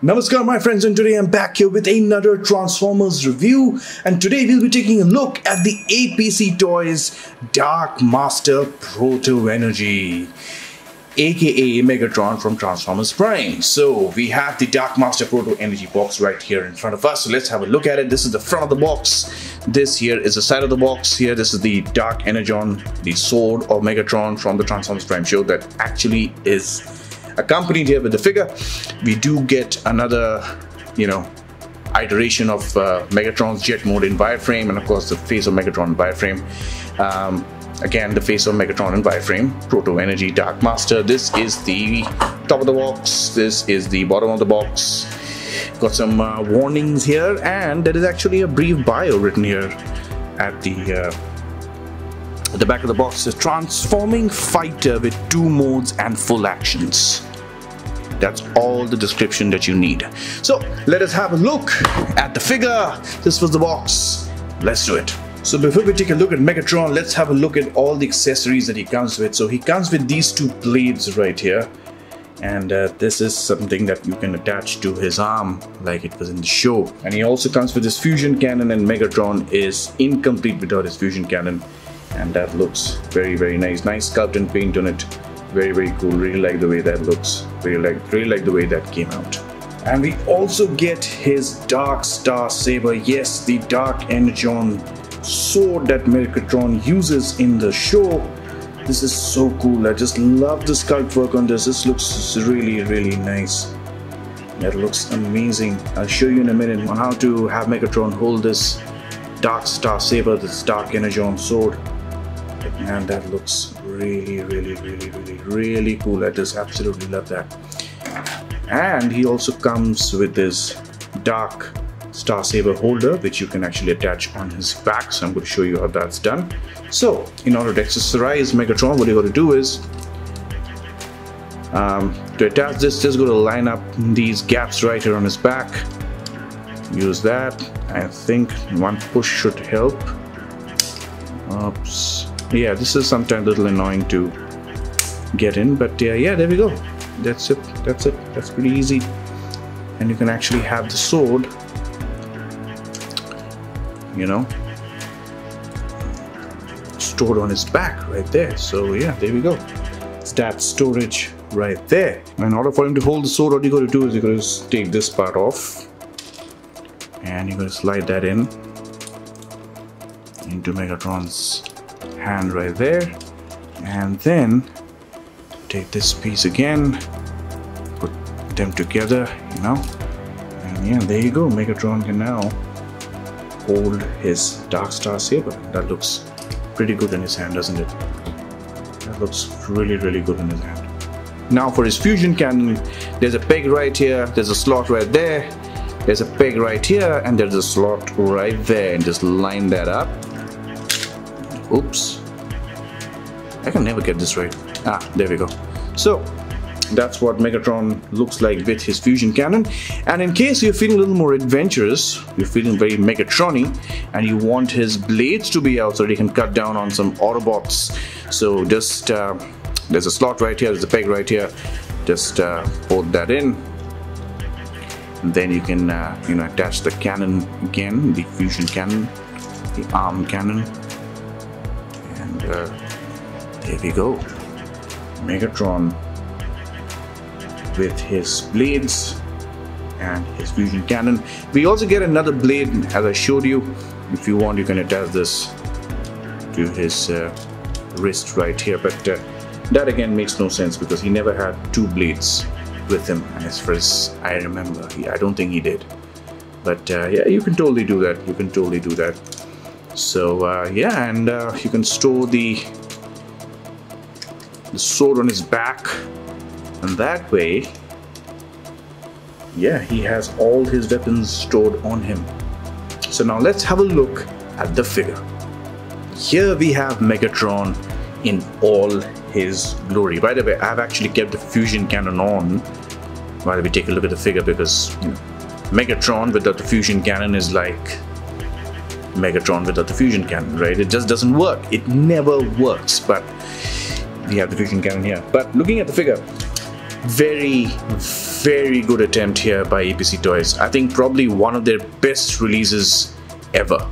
Namaskar my friends, and today I'm back here with another Transformers review, and today we'll be taking a look at the APC Toys Dark Master Proto Energy, aka Megatron from Transformers Prime. So we have the Dark Master Proto Energy box right here in front of us, so let's have a look at it. This is the front of the box, this here is the side of the box. Here this is the Dark Energon, the sword of Megatron from the Transformers Prime show that actually is accompanied here with the figure. We do get another, iteration of Megatron's jet mode in wireframe, and of course the face of Megatron in wireframe. Again, the face of Megatron in wireframe, Proto Energy Dark Master. This is the top of the box, this is the bottom of the box. Got some warnings here, and there is actually a brief bio written here at the back of the box. Is transforming fighter with 2 modes and full actions. That's all the description that you need. So let us have a look at the figure. This was the box. Let's do it. So before we take a look at Megatron, let's have a look at all the accessories that he comes with. So he comes with these 2 blades right here, and this is something that you can attach to his arm like it was in the show. And he also comes with his fusion cannon, and Megatron is incomplete without his fusion cannon. And that looks very, very nice. Nice sculpt and paint on it. Very, very cool. Really like the way that looks. Really like the way that came out. And we also get his Dark Star Saber. Yes, the Dark Energon sword that Megatron uses in the show. This is so cool. I just love the sculpt work on this. This looks really, really nice. That looks amazing. I'll show you in a minute on how to have Megatron hold this Dark Star Saber, this Dark Energon sword. And that looks really, really cool. I just absolutely love that. And he also comes with this Dark Star Saber holder, which you can actually attach on his back. So I'm going to show you how that's done. So in order to accessorize Megatron, what you got to do is to attach this, just go to line up these gaps right here on his back. Use that. I think one push should help. Oops. Yeah, this is sometimes a little annoying to get in, but yeah, there we go. That's it. That's pretty easy. And you can actually have the sword, stored on his back right there. So yeah, there we go. It's that storage right there. In order for him to hold the sword, what you got to do is you got to take this part off, and you're going to slide that in into Megatron's hand right there, and then take this piece again, put them together, and yeah, there you go. Megatron can now hold his Dark Star Saber. That looks pretty good in his hand, doesn't it? That looks really good in his hand. Now for his fusion cannon, there's a peg right here, there's a slot right there, there's a peg right here, and there's a slot right there, and just line that up. Oops, I can never get this right. There we go. So that's what Megatron looks like with his fusion cannon. And in case you're feeling a little more adventurous, you're feeling very Megatron-y, and you want his blades to be out so that he can cut down on some Autobots, so just there's a slot right here, there's a peg right here, just put that in, and then you can attach the cannon again, the fusion cannon, the arm cannon. And there we go. Megatron with his blades and his fusion cannon. We also get another blade, as I showed you. If you want, you can attach this to his wrist right here, but that again makes no sense because he never had 2 blades with him, as far as I remember. I don't think he did, but yeah, you can totally do that. So yeah, and you can store the sword on his back, and that way, yeah, he has all his weapons stored on him. So now let's have a look at the figure. Here we have Megatron in all his glory. By the way, I've actually kept the fusion cannon on while we take a look at the figure, because Megatron without the fusion cannon is like Megatron without the fusion cannon, right? It just doesn't work. It never works. But we have the fusion cannon here. But looking at the figure, Very, very good attempt here by APC Toys. I think probably one of their best releases ever.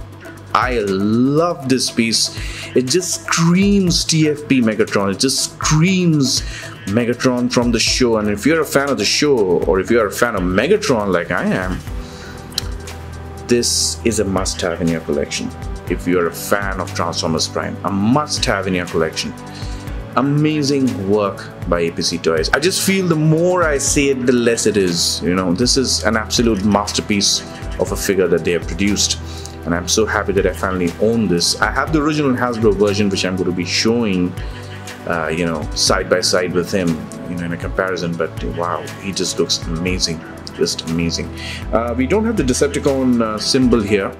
I love this piece. It just screams TFP Megatron. It just screams Megatron from the show. And if you're a fan of the show, or if you're a fan of Megatron like I am, this is a must-have in your collection. If you're a fan of Transformers Prime, a must-have in your collection. Amazing work by APC Toys. I just feel the more I say it, the less it is. You know, this is an absolute masterpiece of a figure that they have produced, and I'm so happy that I finally own this. I have the original Hasbro version, which I'm going to be showing, you know, side by side with him, you know, in a comparison. But wow, he just looks amazing, just amazing. We don't have the Decepticon symbol here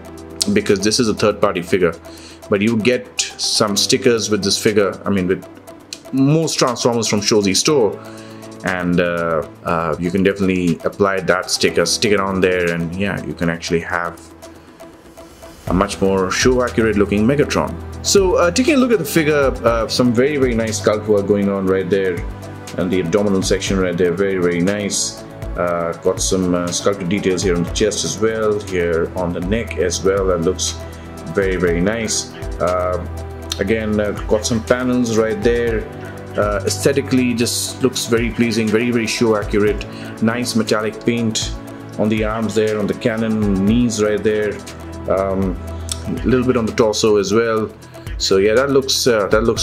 because this is a third-party figure, but you get some stickers with this figure. I mean, with most Transformers from Shozi store, and you can definitely apply that sticker, stick it on there, and yeah, you can actually have a much more show accurate looking Megatron. So taking a look at the figure, some very nice sculpt work going on right there, and the abdominal section right there, very nice. Got some sculpted details here on the chest as well, here on the neck as well. That looks very nice. Again, got some panels right there. Aesthetically just looks very pleasing, very show accurate. Nice metallic paint on the arms there, on the cannon, knees right there, a little bit on the torso as well. So yeah, that looks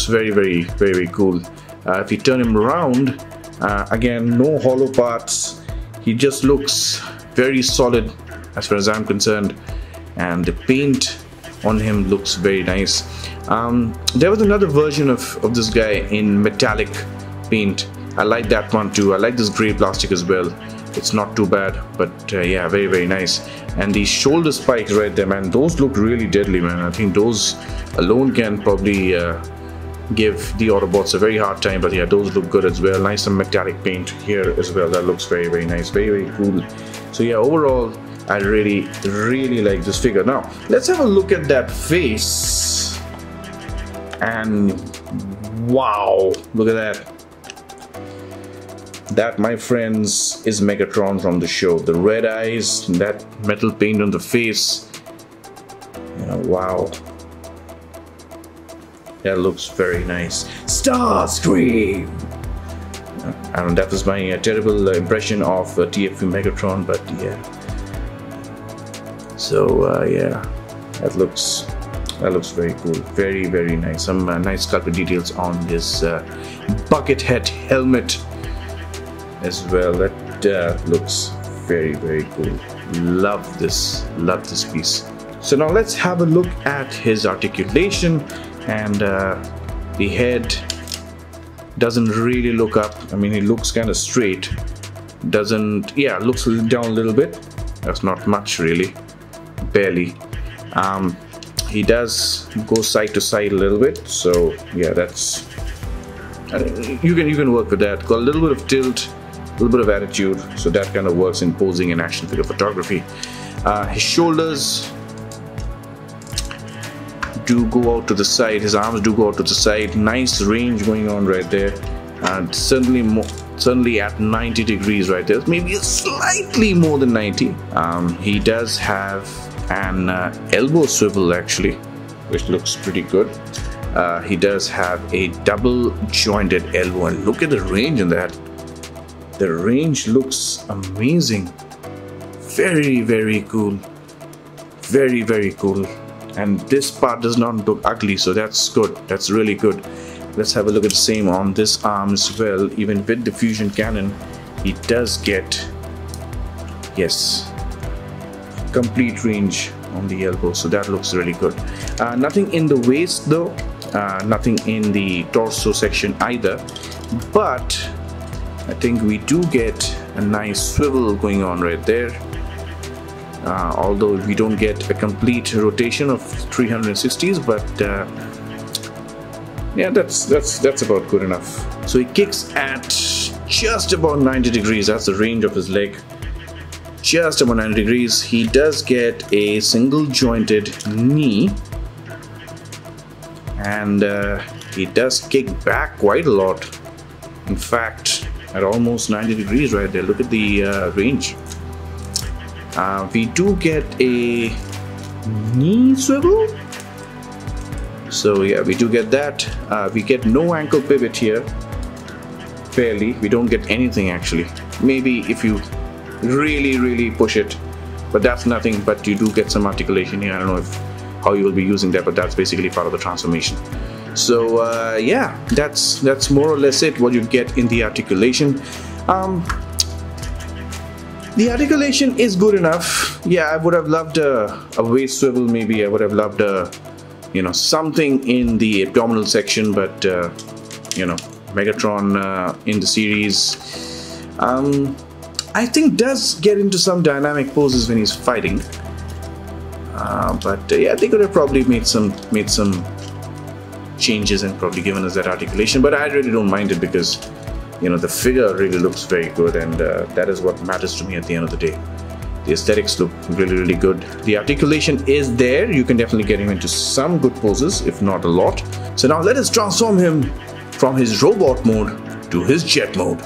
very cool. If you turn him around, again, no hollow parts. He just looks very solid as far as I'm concerned, and the paint on him looks very nice. There was another version of this guy in metallic paint. I like that one too. I like this gray plastic as well. It's not too bad, but yeah, very nice. And these shoulder spikes right there, man, those look really deadly, man. I think those alone can probably give the Autobots a very hard time, but yeah, those look good as well. Nice some metallic paint here as well. That looks very nice, very cool. So yeah, overall I really like this figure. Now let's have a look at that face, and wow, look at that. That, my friends, is Megatron from the show. The red eyes, that metal paint on the face, you know, wow, that looks very nice. Starscream! And that was my terrible impression of TFP Megatron, but yeah. So yeah, that looks very cool, very nice. Some nice sculpted details on this bucket head helmet as well. That looks very cool. Love this piece. So now let's have a look at his articulation, and the head doesn't really look up. I mean, he looks kind of straight. Doesn't, yeah, looks down a little bit. That's not much really, barely. He does go side to side a little bit, so yeah, that's you can work with that. Got a little bit of tilt, a little bit of attitude, so that kind of works in posing and action figure photography. His shoulders do go out to the side, his arms do go out to the side. Nice range going on right there, and certainly at 90 degrees right there, maybe slightly more than 90. He does have an elbow swivel actually, which looks pretty good. He does have a double jointed elbow, and look at the range in that. The range looks amazing. Very cool. Very cool. And this part does not look ugly, so that's good. That's really good. Let's have a look at the same on this arm as well. Even with the fusion cannon, he does get, yes, complete range on the elbow, so that looks really good. Nothing in the waist though, nothing in the torso section either, but I think we do get a nice swivel going on right there. Although we don't get a complete rotation of 360s, but yeah, that's about good enough. So he kicks at just about 90 degrees. That's the range of his leg, just about 90 degrees. He does get a single jointed knee, and he does kick back quite a lot. In fact, at almost 90 degrees right there. Look at the range. We do get a knee swivel. So yeah, we do get that. We get no ankle pivot here. Barely. We don't get anything actually. Maybe if you really push it, but that's nothing. But you do get some articulation here. I don't know how you will be using that, but that's basically part of the transformation. So yeah, that's more or less it, what you get in the articulation. The articulation is good enough. Yeah, I would have loved a waist swivel maybe. I would have loved you know, something in the abdominal section, but you know, Megatron in the series I think does get into some dynamic poses when he's fighting, but yeah, they could have probably made some changes and probably given us that articulation, but I really don't mind it because, you know, the figure really looks very good, and that is what matters to me at the end of the day. The aesthetics look really good. The articulation is there. You can definitely get him into some good poses, if not a lot. So now let us transform him from his robot mode to his jet mode.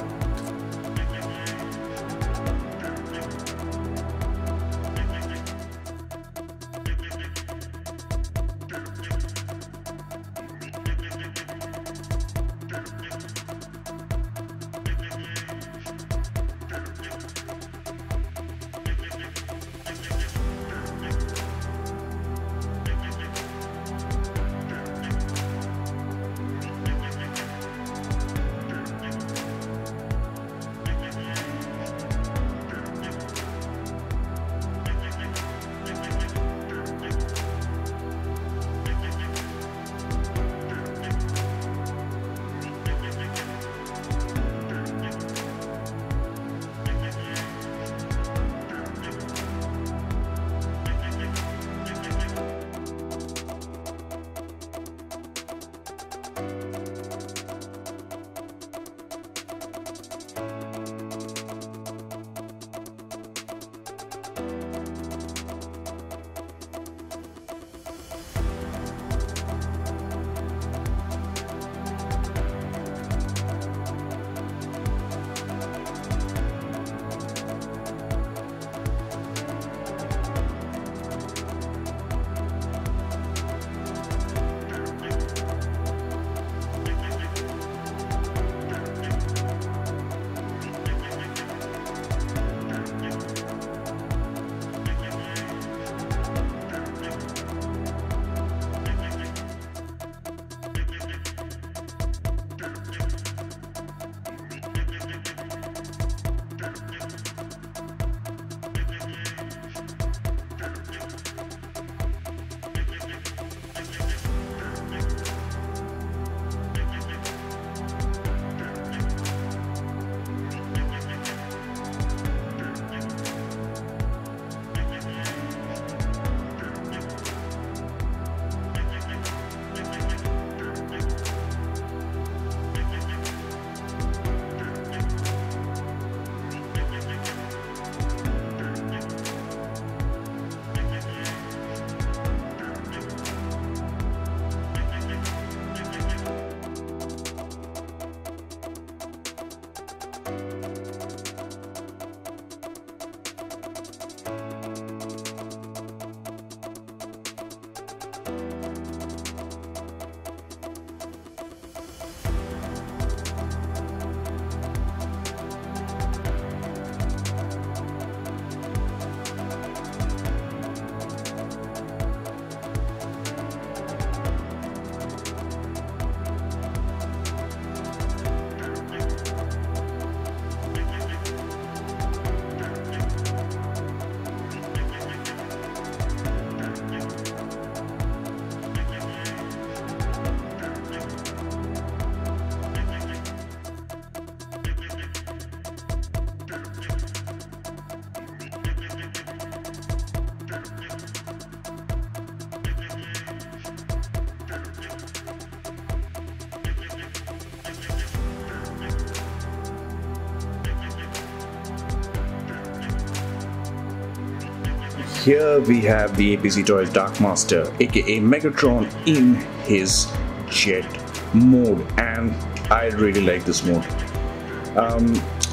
Here we have the APC Toys Dark Master, aka Megatron, in his jet mode, and I really like this mode.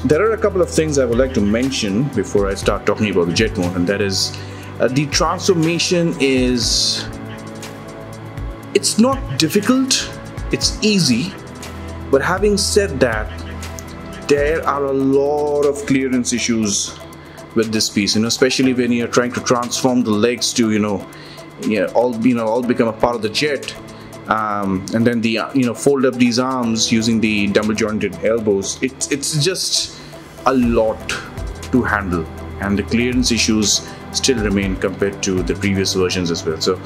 There are a couple of things I would like to mention before I start talking about the jet mode, and that is the transformation is, it's not difficult, it's easy, but having said that, there are a lot of clearance issues with this piece, especially when you're trying to transform the legs to all become a part of the jet, and then fold up these arms using the double jointed elbows. It's just a lot to handle, and the clearance issues still remain compared to the previous versions as well. So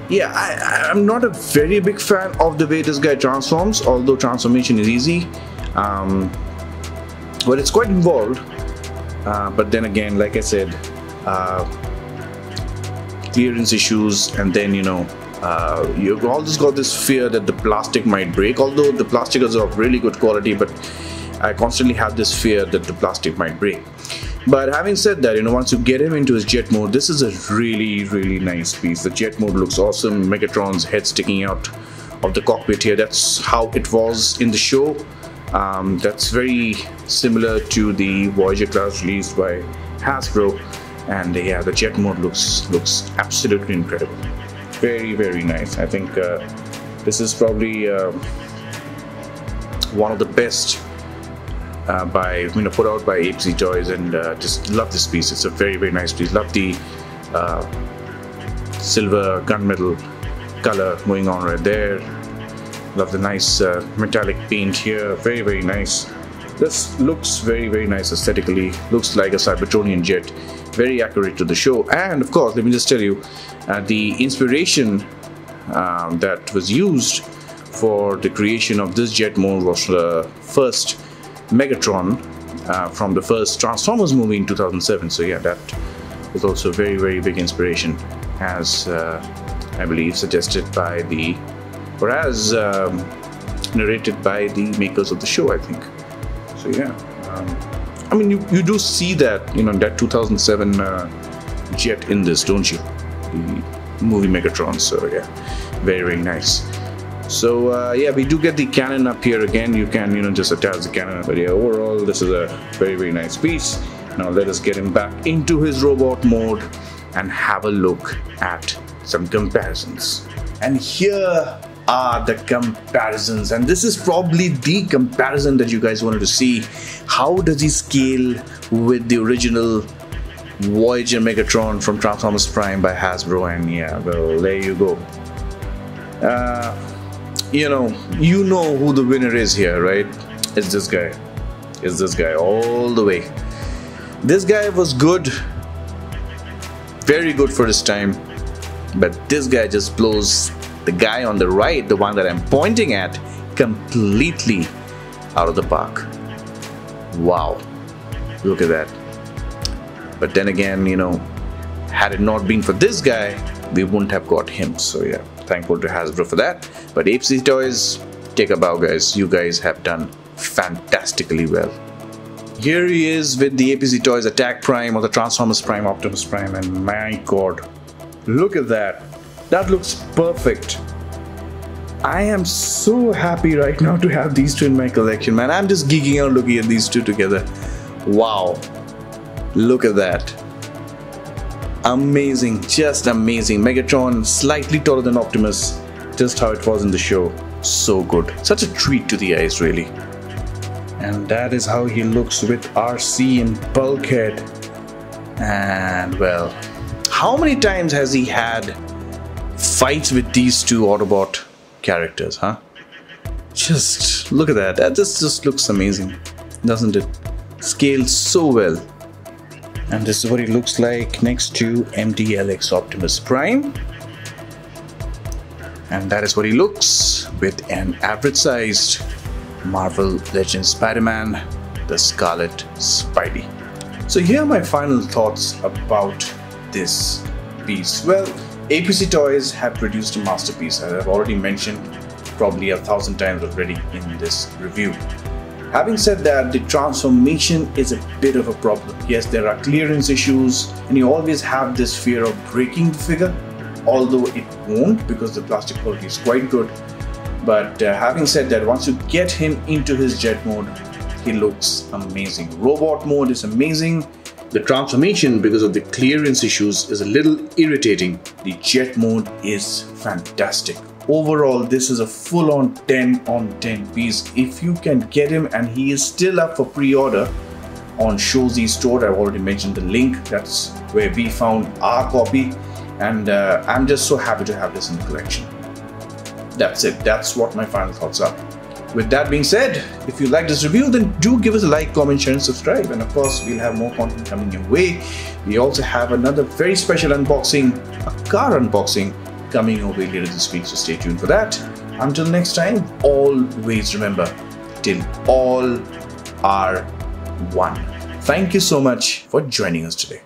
yeah, I'm not a very big fan of the way this guy transforms, although transformation is easy, but it's quite involved. But then again, like I said, clearance issues, and then you've always got this fear that the plastic might break, although the plastic is of really good quality, but I constantly have this fear that the plastic might break. But having said that, once you get him into his jet mode, this is a really nice piece. The jet mode looks awesome. Megatron's head sticking out of the cockpit here, that's how it was in the show. That's very similar to the Voyager class released by Hasbro, and yeah, the jet mode looks absolutely incredible. Very nice. I think this is probably one of the best put out by APC Toys, and just love this piece. It's a very nice piece. Love the silver gunmetal color going on right there. Love the nice metallic paint here. Very nice. This looks very nice aesthetically. Looks like a Cybertronian jet. Very accurate to the show. And of course, let me just tell you, the inspiration that was used for the creation of this jet mode was the first Megatron from the first Transformers movie in 2007. So yeah, that was also a very big inspiration, as I believe suggested by the, or as narrated by the makers of the show, I think. So yeah, I mean, you do see that, that 2007 jet in this, don't you? The movie Megatron. So yeah, very nice. So yeah, we do get the cannon up here again. You can just attach the cannon, but yeah, overall this is a very nice piece. Now let us get him back into his robot mode and have a look at some comparisons. And here are the comparisons, and this is probably the comparison that you guys wanted to see. How does he scale with the original Voyager Megatron from Transformers Prime by Hasbro? And yeah, well, there you go. You know who the winner is here, right? It's this guy. It's this guy all the way. This guy was good, very good for his time, but this guy just blows the guy on the right, the one that I'm pointing at, completely out of the park. Wow, look at that. But then again, had it not been for this guy, we wouldn't have got him. So yeah, thankful to Hasbro for that. But APC Toys, take a bow, guys. You guys have done fantastically well. Here he is with the APC Toys Attack Prime, or the Transformers Prime, Optimus Prime, and my god, look at that. That looks perfect. I am so happy right now to have these two in my collection, man. I'm just geeking out looking at these two together. Wow, look at that. Amazing, just amazing. Megatron slightly taller than Optimus, just how it was in the show. So good, such a treat to the eyes, really. And that is how he looks with RC and Bulkhead. And well, how many times has he had fights with these two Autobot characters, huh? Just look at that. That just looks amazing, doesn't it? Scales so well. And this is what he looks like next to MDLX Optimus Prime. And that is what he looks with an average-sized Marvel Legends Spider-Man, the Scarlet Spidey. So here are my final thoughts about this piece. Well, APC Toys have produced a masterpiece, as I've already mentioned probably 1,000 times already in this review. Having said that, the transformation is a bit of a problem. Yes, there are clearance issues, and you always have this fear of breaking the figure, although it won't because the plastic quality is quite good. But having said that, once you get him into his jet mode, he looks amazing. Robot mode is amazing. The transformation, because of the clearance issues, is a little irritating. The jet mode is fantastic. Overall, this is a full-on 10 on 10 piece. If you can get him, and he is still up for pre-order on Shozi store, I've already mentioned the link. That's where we found our copy, and I'm just so happy to have this in the collection. That's it. That's what my final thoughts are. With that being said, if you like this review, then do give us a like, comment, share, and subscribe. And of course, we'll have more content coming your way. We also have another very special unboxing, a car unboxing, coming your way later this week. So stay tuned for that. Until next time, always remember, till all are one. Thank you so much for joining us today.